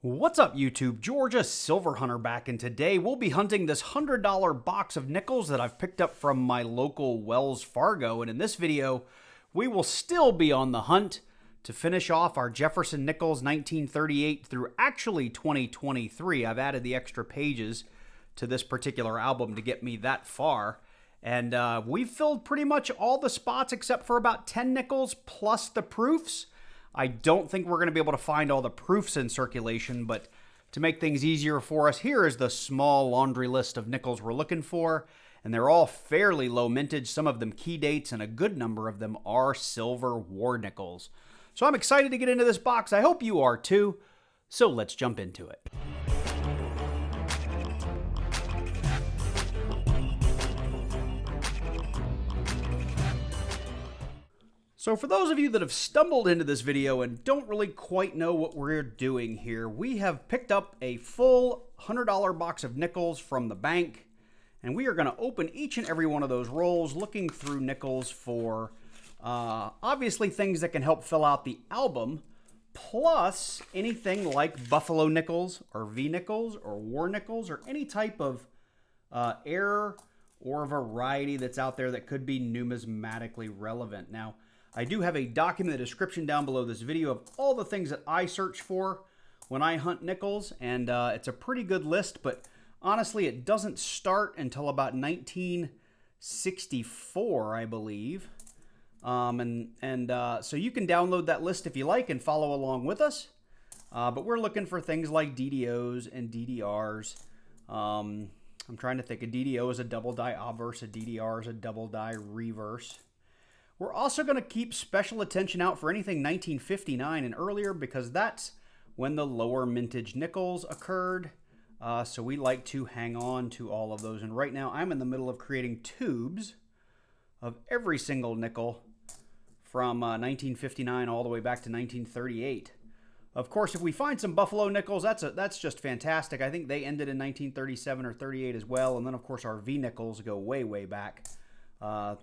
What's up YouTube? Georgia Silver Hunter back, and today we'll be hunting this $100 box of nickels that I've picked up from my local Wells Fargo, and in this video we will still be on the hunt to finish off our Jefferson Nickels 1938 through actually 2023. I've added the extra pages to this particular album to get me that far, and we've filled pretty much all the spots except for about 10 nickels plus the proofs. I don't think we're going to be able to find all the proofs in circulation, but to make things easier for us, here is the small laundry list of nickels we're looking for, and they're all fairly low mintage, some of them key dates, and a good number of them are silver war nickels. So I'm excited to get into this box. I hope you are too, so let's jump into it. So for those of you that have stumbled into this video and don't really quite know what we're doing here, we have picked up a full $100 box of nickels from the bank, and we are going to open each and every one of those rolls, looking through nickels for obviously things that can help fill out the album, plus anything like buffalo nickels or V nickels or war nickels or any type of error or variety that's out there that could be numismatically relevant. Now, I do have a documented description down below this video of all the things that I search for when I hunt nickels, and it's a pretty good list, but honestly, it doesn't start until about 1964, I believe. So you can download that list if you like and follow along with us. But we're looking for things like DDOs and DDRs. I'm trying to think. A DDO is a double die obverse. A DDR is a double die reverse. We're also going to keep special attention out for anything 1959 and earlier, because that's when the lower mintage nickels occurred. So we like to hang on to all of those. And right now I'm in the middle of creating tubes of every single nickel from 1959 all the way back to 1938. Of course, if we find some buffalo nickels, that's just fantastic. I think they ended in 1937 or 38 as well. And then, of course, our V nickels go way, way back.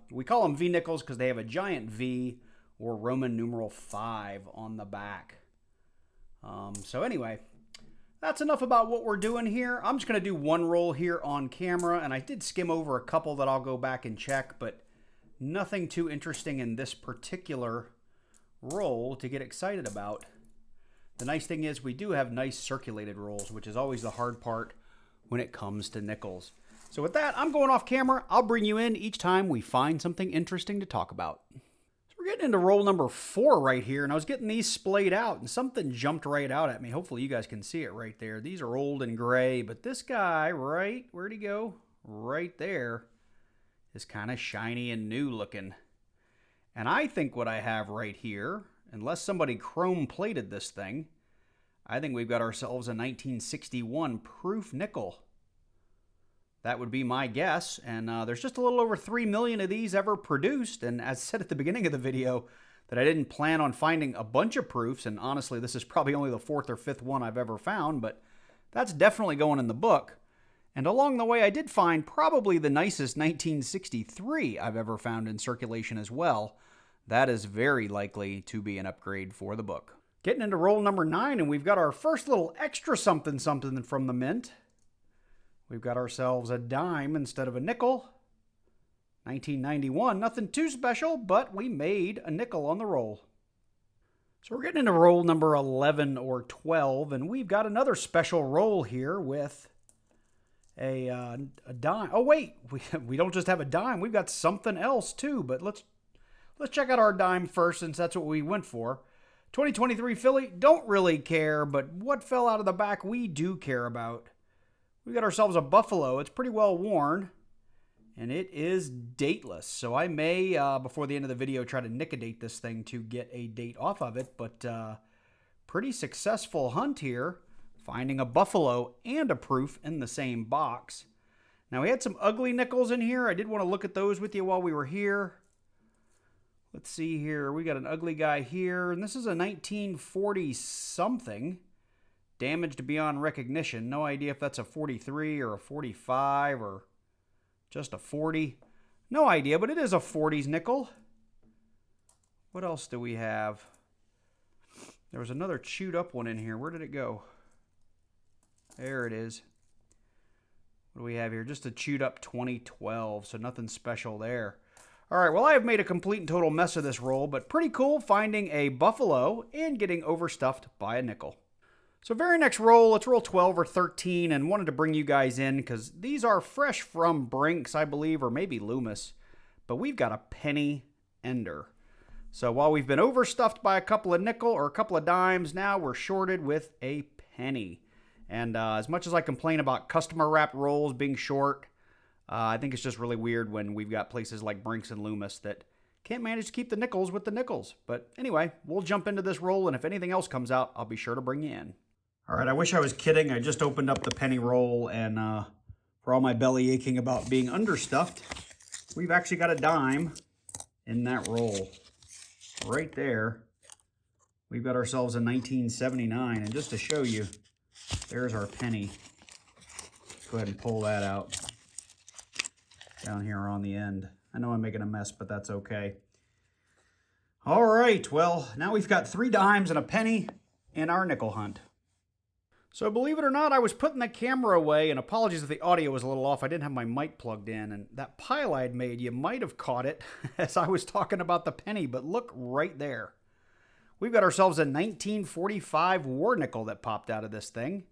We call them V nickels because they have a giant V or Roman numeral 5 on the back. So anyway, that's enough about what we're doing here. I'm just going to do one roll here on camera, and I did skim over a couple that I'll go back and check, but nothing too interesting in this particular roll to get excited about. The nice thing is we do have nice circulated rolls, which is always the hard part when it comes to nickels. So with that, I'm going off camera. I'll bring you in each time we find something interesting to talk about. So we're getting into roll number 4 right here, and I was getting these splayed out, and something jumped right out at me. Hopefully you guys can see it right there. These are old and gray, but this guy, right, where'd he go? Right there is kind of shiny and new looking. And I think what I have right here, unless somebody chrome plated this thing, I think we've got ourselves a 1961 proof nickel. That would be my guess, and there's just a little over 3 million of these ever produced, and as said at the beginning of the video, that I didn't plan on finding a bunch of proofs, and honestly, this is probably only the 4th or 5th one I've ever found, but that's definitely going in the book. And along the way, I did find probably the nicest 1963 I've ever found in circulation as well. That is very likely to be an upgrade for the book. Getting into roll number 9, and we've got our first little extra something from the mint. We've got ourselves a dime instead of a nickel. 1991, nothing too special, but we made a nickel on the roll. So we're getting into roll number 11 or 12, and we've got another special roll here with a dime. Oh wait, we don't just have a dime, we've got something else too, but let's check out our dime first, since that's what we went for. 2023 Philly, don't really care, but what fell out of the back we do care about. We got ourselves a buffalo. It's pretty well worn, and it is dateless. So I may, before the end of the video, try to nick-a-date this thing to get a date off of it. But pretty successful hunt here, finding a buffalo and a proof in the same box. Now, we had some ugly nickels in here. I did want to look at those with you while we were here. Let's see here. We got an ugly guy here, and this is a 1940-something. Damaged beyond recognition. No idea if that's a 43 or a 45 or just a 40. No idea, but it is a 40s nickel. What else do we have? There was another chewed up one in here. Where did it go? There it is. What do we have here? Just a chewed up 2012, so nothing special there. All right, well, I have made a complete and total mess of this roll, but pretty cool finding a buffalo and getting overstuffed by a nickel. So very next roll, let's roll 12 or 13, and wanted to bring you guys in because these are fresh from Brinks, I believe, or maybe Loomis, but we've got a penny ender. So while we've been overstuffed by a couple of nickel or a couple of dimes, now we're shorted with a penny. And as much as I complain about customer wrap rolls being short, I think it's just really weird when we've got places like Brinks and Loomis that can't manage to keep the nickels with the nickels. But anyway, we'll jump into this roll, and if anything else comes out, I'll be sure to bring you in. All right, I wish I was kidding. I just opened up the penny roll, and for all my belly aching about being understuffed, we've actually got a dime in that roll. Right there, we've got ourselves a 1979, and just to show you, there's our penny. Go ahead and pull that out down here on the end. I know I'm making a mess, but that's okay. All right, well, now we've got 3 dimes and a penny in our nickel hunt. So believe it or not, I was putting the camera away, and apologies if the audio was a little off. I didn't have my mic plugged in, and that pile I'd made, you might have caught it as I was talking about the penny, but look right there. We've got ourselves a 1945 war nickel that popped out of this thing.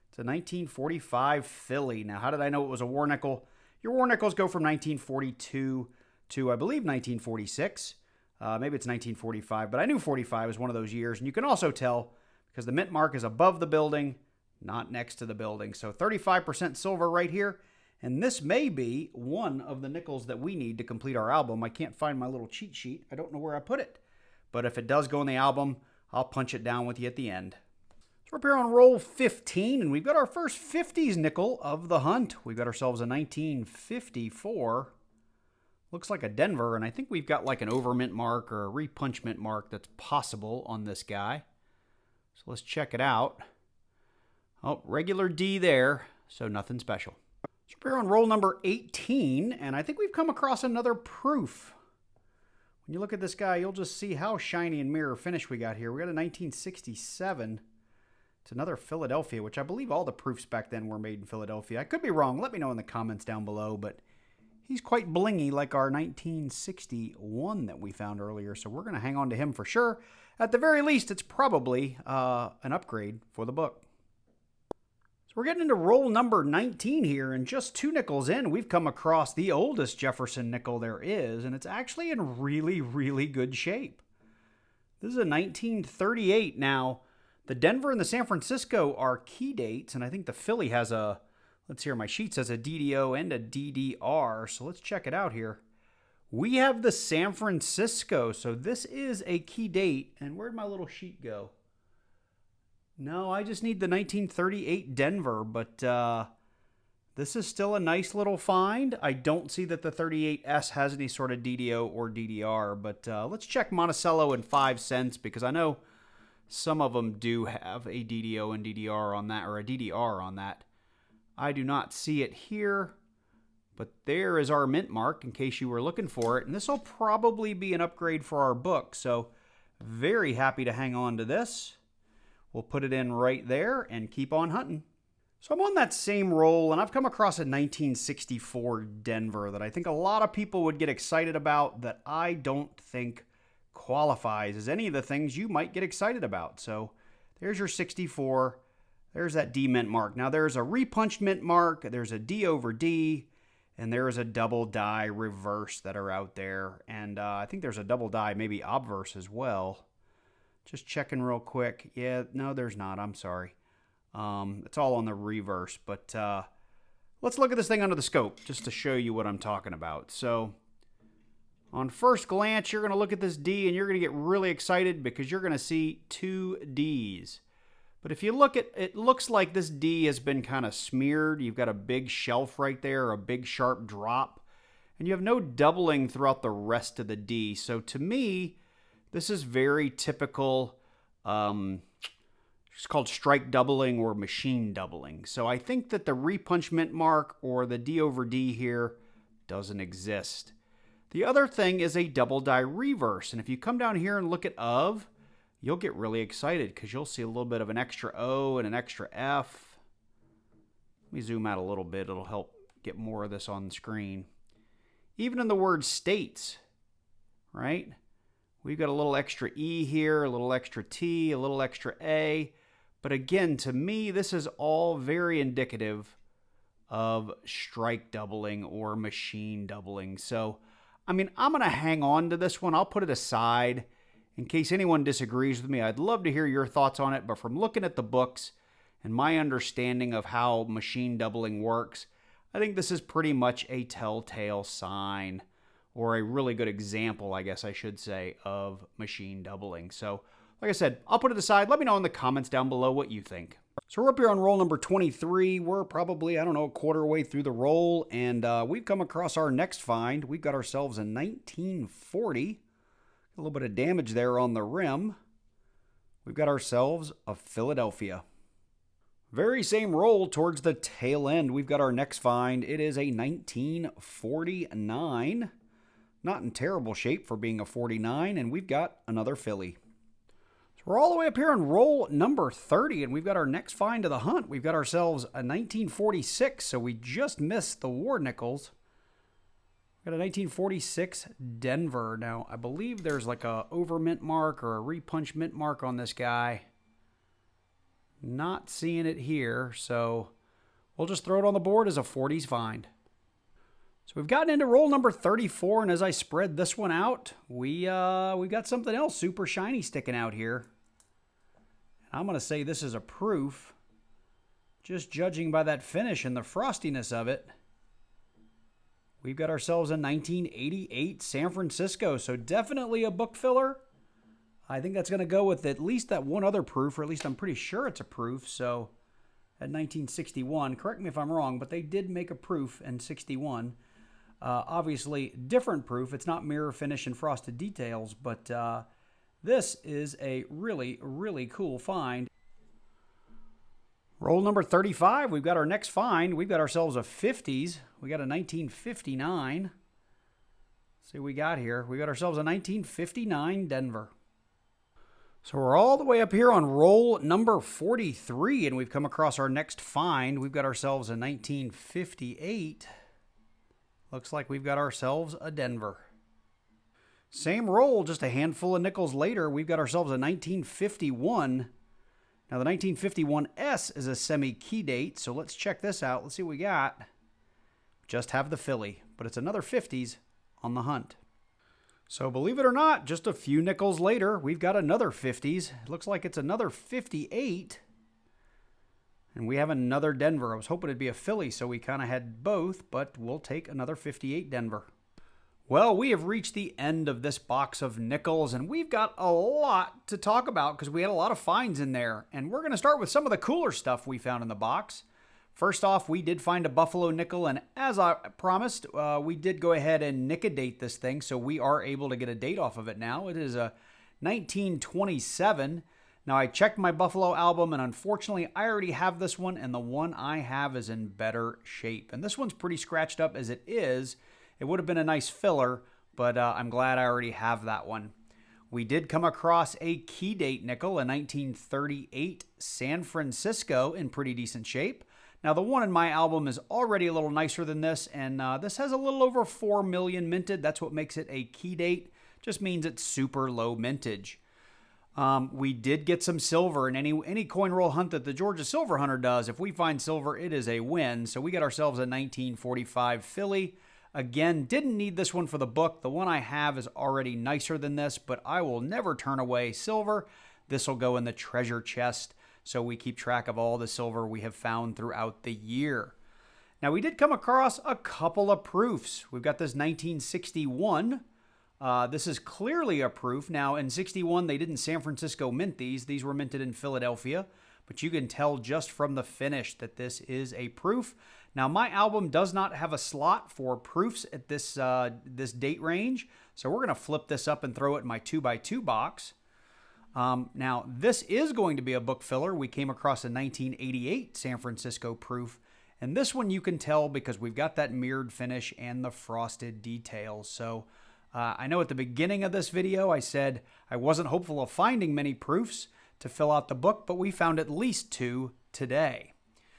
It's a 1945 Philly. Now, how did I know it was a war nickel? Your war nickels go from 1942 to, I believe, 1946. Maybe it's 1945, but I knew 45 was one of those years, and you can also tell because the mint mark is above the building, not next to the building. So 35% silver right here. And this may be one of the nickels that we need to complete our album. I can't find my little cheat sheet. I don't know where I put it. But if it does go in the album, I'll punch it down with you at the end. So we're up here on roll 15, and we've got our first 50s nickel of the hunt. We've got ourselves a 1954. Looks like a Denver, and I think we've got like an overmint mark or a repunchment mark that's possible on this guy. So let's check it out. Oh, regular D there, so nothing special. So we're on roll number 18, and I think we've come across another proof. When you look at this guy, you'll just see how shiny and mirror finish we got here. We got a 1967. It's another Philadelphia, which I believe all the proofs back then were made in Philadelphia. I could be wrong. Let me know in the comments down below, but he's quite blingy like our 1961 that we found earlier, so we're going to hang on to him for sure. At the very least, it's probably an upgrade for the book. So we're getting into roll number 19 here, and just 2 nickels in, we've come across the oldest Jefferson nickel there is, and it's actually in really, really good shape. This is a 1938. Now, the Denver and the San Francisco are key dates, and I think the Philly has a, let's see here, my sheet says a DDO and a DDR, so let's check it out here. We have the San Francisco, so this is a key date. And where'd my little sheet go? No, I just need the 1938 Denver, but this is still a nice little find. I don't see that the 38S has any sort of DDO or DDR, but let's check Monticello and 5 cents because I know some of them do have a DDO and DDR on that, or a DDR on that. I do not see it here. But there is our mint mark in case you were looking for it. And this will probably be an upgrade for our book. So very happy to hang on to this. We'll put it in right there and keep on hunting. So I'm on that same roll, and I've come across a 1964 Denver that I think a lot of people would get excited about that I don't think qualifies as any of the things you might get excited about. So there's your 64. There's that D mint mark. Now there's a repunched mint mark. There's a D over D. And there is a double die reverse that are out there. And I think there's a double die, maybe obverse as well. Just checking real quick. Yeah, no, there's not. I'm sorry. It's all on the reverse. But let's look at this thing under the scope just to show you what I'm talking about. So on first glance, you're going to look at this D and you're going to get really excited because you're going to see 2 Ds. But if you look at it, looks like this D has been kind of smeared. You've got a big shelf right there, a big sharp drop, and you have no doubling throughout the rest of the D. So to me, this is very typical. It's called strike doubling or machine doubling. So I think that the repunchment mark or the D over D here doesn't exist. The other thing is a double die reverse. And if you come down here and look at of, you'll get really excited because you'll see a little bit of an extra O and an extra F. me zoom out a little bit. It'll help get more of this on the screen. Even in the word states, right? We've got a little extra E here, a little extra T, a little extra A. But again, to me, this is all very indicative of strike doubling or machine doubling. So, I mean, I'm going to hang on to this one. I'll put it aside in case anyone disagrees with me. I'd love to hear your thoughts on it, but from looking at the books and my understanding of how machine doubling works, I think this is pretty much a telltale sign, or a really good example, I guess I should say, of machine doubling. So, like I said, I'll put it aside. Let me know in the comments down below what you think. So we're up here on roll number 23. We're probably, I don't know, a quarter way through the roll, and we've come across our next find. We've got ourselves a 1940. A little bit of damage there on the rim. We've got ourselves a Philadelphia. Very same roll towards the tail end. We've got our next find. It is a 1949. Not in terrible shape for being a 49, and we've got another Philly. We're all the way up here on roll number 30, and we've got our next find of the hunt. We've got ourselves a 1946, so we just missed the war nickels. We've got a 1946 Denver. Now, I believe there's like a over mint mark or a repunch mint mark on this guy. Not seeing it here, so we'll just throw it on the board as a 40s find. So we've gotten into roll number 34, and as I spread this one out, we've got something else super shiny sticking out here. I'm going to say this is a proof, just judging by that finish and the frostiness of it. We've got ourselves a 1988 San Francisco, so definitely a book filler. I think that's going to go with at least that one other proof, or at least I'm pretty sure it's a proof. So at 1961, correct me if I'm wrong, but they did make a proof in 61. Obviously, different proof. It's not mirror finish and frosted details, but this is a really, really cool find. Roll number 35, we've got our next find. We've got ourselves a 50s. We got a 1959. Let's see what we got here. We got ourselves a 1959 Denver. So we're all the way up here on roll number 43, and we've come across our next find. We've got ourselves a 1958. Looks like we've got ourselves a Denver. Same roll, just a handful of nickels later, we've got ourselves a 1951. Now, the 1951S is a semi-key date, so let's check this out. Let's see what we got. Just have the Philly, but it's another 50s on the hunt. So, believe it or not, just a few nickels later, we've got another 50s. It looks like it's another 58. And we have another Denver. I was hoping it'd be a Philly, so we kind of had both, but we'll take another 58 Denver. Well, we have reached the end of this box of nickels, and we've got a lot to talk about because we had a lot of finds in there. And we're going to start with some of the cooler stuff we found in the box. First off, we did find a Buffalo nickel, and as I promised, we did go ahead and nick a date this thing, so we are able to get a date off of it now. It is a 1927. Now, I checked my Buffalo album, and unfortunately, I already have this one, and the one I have is in better shape. And this one's pretty scratched up as it is. It would have been a nice filler, but I'm glad I already have that one. We did come across a key date nickel, a 1938 San Francisco in pretty decent shape. Now, the one in my album is already a little nicer than this, and this has a little over 4 million minted. That's what makes it a key date. Just means it's super low mintage. We did get some silver in any coin roll hunt that the Georgia Silver Hunter does. If we find silver, it is a win. So we got ourselves a 1945 Philly. Again, didn't need this one for the book. The one I have is already nicer than this, but I will never turn away silver. This will go in the treasure chest, so we keep track of all the silver we have found throughout the year. Now, we did come across a couple of proofs. We've got this 1961. This is clearly a proof. Now, in 61, they didn't San Francisco mint these. These were minted in Philadelphia, but you can tell just from the finish that this is a proof. Now, my album does not have a slot for proofs at this date range, so we're going to flip this up and throw it in my 2x2 box. Now, this is going to be a book filler. We came across a 1988 San Francisco proof, and this one you can tell because we've got that mirrored finish and the frosted details. So I know at the beginning of this video I said I wasn't hopeful of finding many proofs to fill out the book, but we found at least 2 today.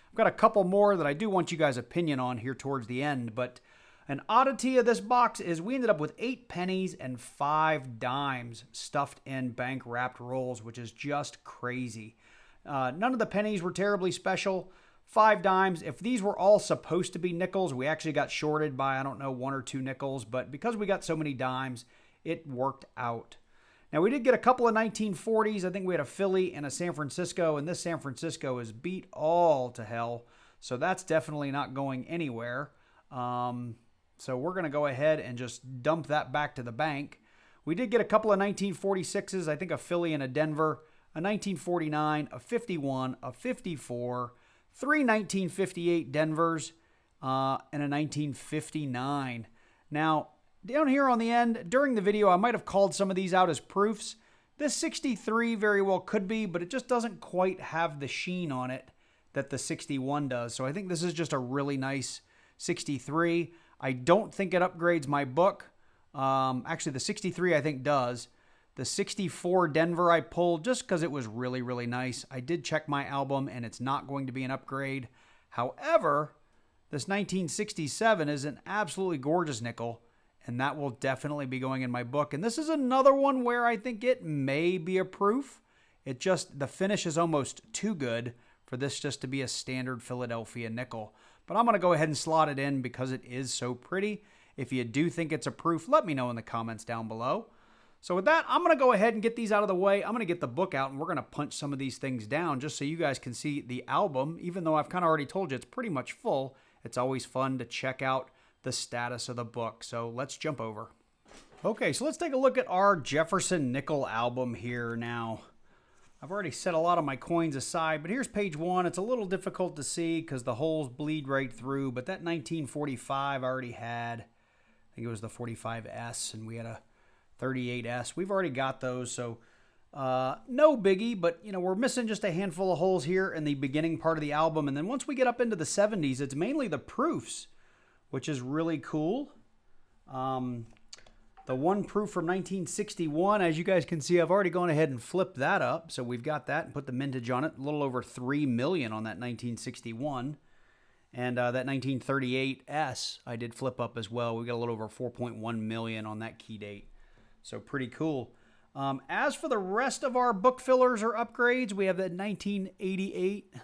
I've got a couple more that I do want you guys' opinion on here towards the end, but an oddity of this box is we ended up with 8 pennies and 5 dimes stuffed in bank wrapped rolls, which is just crazy. None of the pennies were terribly special. 5 dimes. If these were all supposed to be nickels, we actually got shorted by, I don't know, 1 or 2 nickels, but because we got so many dimes, it worked out. Now, we did get a couple of 1940s. I think we had a Philly and a San Francisco, and this San Francisco is beat all to hell, so that's definitely not going anywhere. So we're going to go ahead and just dump that back to the bank. We did get a couple of 1946s, I think a Philly and a Denver, a 1949, a 51, a 54, 3 1958 Denvers, and a 1959. Now, down here on the end, during the video, I might have called some of these out as proofs. This 63 very well could be, but it just doesn't quite have the sheen on it that the 61 does. So I think this is just a really nice 63. I don't think it upgrades my book. Actually, the 63 I think does. The 64 Denver I pulled just because it was really, really nice. I did check my album, and it's not going to be an upgrade. However, this 1967 is an absolutely gorgeous nickel, and that will definitely be going in my book. And this is another one where I think it may be a proof. It just, the finish is almost too good for this just to be a standard Philadelphia nickel. But I'm going to go ahead and slot it in because it is so pretty. If you do think it's a proof, let me know in the comments down below. So with that, I'm going to go ahead and get these out of the way. I'm going to get the book out, and we're going to punch some of these things down just so you guys can see the album. Even though I've kind of already told you it's pretty much full, it's always fun to check out the status of the book. So let's jump over. Okay, so let's take a look at our Jefferson Nickel album here now. I've already set a lot of my coins aside, but here's page 1. It's a little difficult to see because the holes bleed right through, but that 1945 I already had. I think it was the 45S, and we had a 38S. We've already got those, so no biggie, but you know, we're missing just a handful of holes here in the beginning part of the album, and then once we get up into the 70s, it's mainly the proofs, which is really cool. The one proof from 1961, as you guys can see, I've already gone ahead and flipped that up. So we've got that and put the mintage on it. A little over 3 million on that 1961. And that 1938S I did flip up as well. We got a little over 4.1 million on that key date. So pretty cool. As for the rest of our book fillers or upgrades, we have that 1988.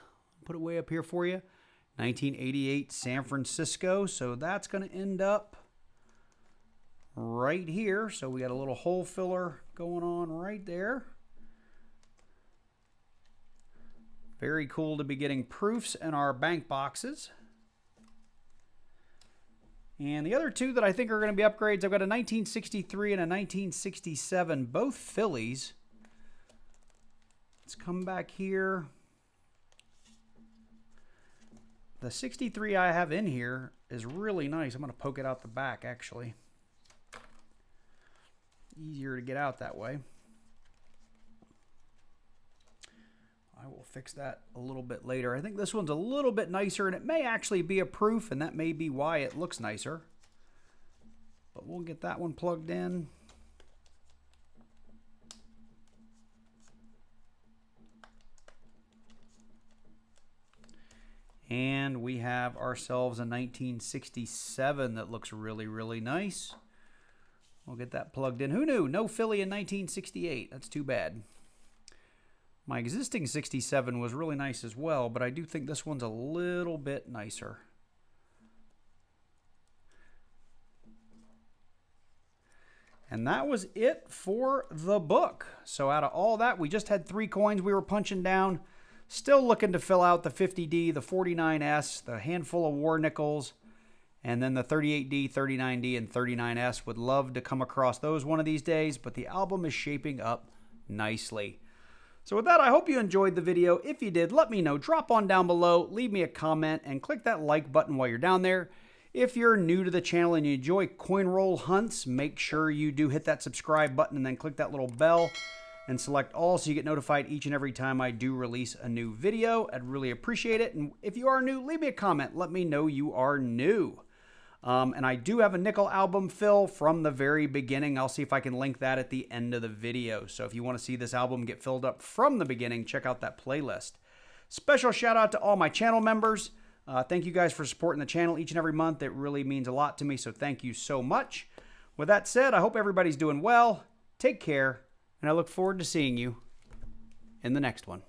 Put it way up here for you. 1988 San Francisco. So that's going to end up right here. So we got a little hole filler going on right there. Very cool to be getting proofs in our bank boxes. And the other two that I think are going to be upgrades, I've got a 1963 and a 1967, both Phillies. Let's come back here. The 63 I have in here is really nice. I'm going to poke it out the back, actually. Easier to get out that way. I will fix that a little bit later. I think this one's a little bit nicer, and it may actually be a proof, and that may be why it looks nicer. But we'll get that one plugged in. And we have ourselves a 1967 that looks really, really nice. We'll get that plugged in. Who knew? No Philly in 1968. That's too bad. My existing 67 was really nice as well, but I do think this one's a little bit nicer. And that was it for the book. So out of all that, we just had 3 coins we were punching down. Still looking to fill out the 50D, the 49S, the handful of war nickels, and then the 38D, 39D, and 39S. Would love to come across those one of these days, but the album is shaping up nicely. So with that, I hope you enjoyed the video. If you did, let me know. Drop on down below, leave me a comment, and click that like button while you're down there. If you're new to the channel and you enjoy coin roll hunts, make sure you do hit that subscribe button and then click that little bell and select all so you get notified each and every time I do release a new video. I'd really appreciate it. And if you are new, leave me a comment. Let me know you are new. And I do have a nickel album fill from the very beginning. I'll see if I can link that at the end of the video. So if you want to see this album get filled up from the beginning, check out that playlist. Special shout out to all my channel members. Thank you guys for supporting the channel each and every month. It really means a lot to me, so thank you so much. With that said, I hope everybody's doing well. Take care, and I look forward to seeing you in the next one.